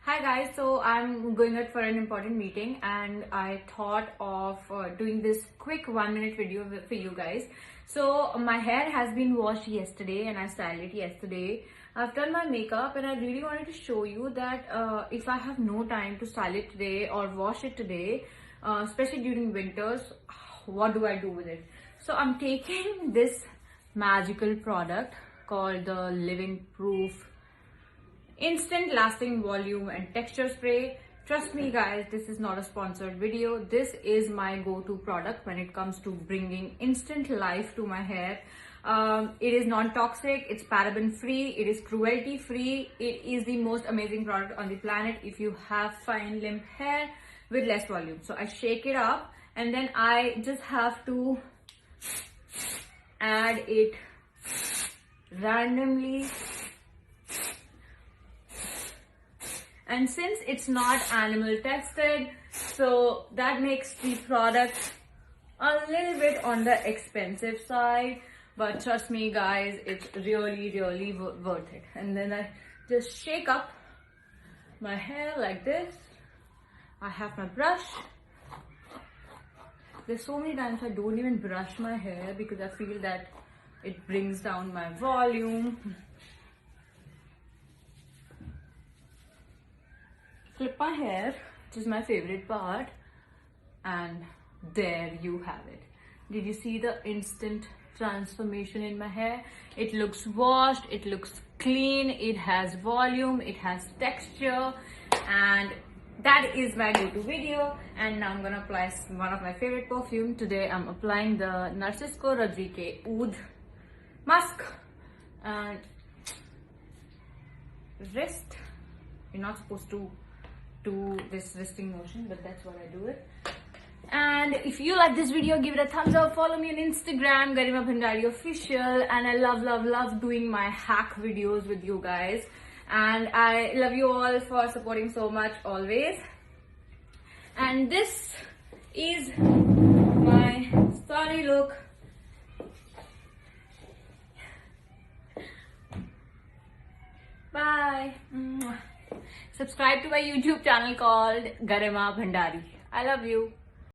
Hi guys, so I'm going out for an important meeting and I thought of doing this quick 1 minute video for you guys. So my hair has been washed yesterday and I styled it yesterday. I've done my makeup and I really wanted to show you that if I have no time to style it today or wash it today, especially during winters, what do I do with it? So I'm taking this magical product called the Living Proof Instant Lasting Volume and Texture Spray. Trust me guys, this is not a sponsored video. This is my go-to product when it comes to bringing instant life to my hair. It is non-toxic, it's paraben free, it is cruelty free. It is the most amazing product on the planet if you have fine limp hair with less volume. So I shake it up and then I just have to add it randomly. And since it's not animal tested, so that makes the product a little bit on the expensive side, but trust me guys, it's really worth it. And then I just shake up my hair like this. I have my brush. There's so many times I don't even brush my hair because I feel that it brings down my volume. Flip my hair, which is my favorite part, and there you have it. Did you see the instant transformation in my hair? It looks washed, it looks clean, it has volume, it has texture, and that is my go-to video. And now I'm gonna apply one of my favorite perfume. Today I'm applying the Narcisco Rodrigue Oud Musk and wrist. You're not supposed to do this wristing motion, but that's what I do it. And if you like this video, give it a thumbs up. Follow me on Instagram, Garima Bhandari official. And I love doing my hack videos with you guys. And I love you all for supporting so much always. And this is my starry look. Bye. Subscribe to my YouTube channel called Garima Bhandari. I love you.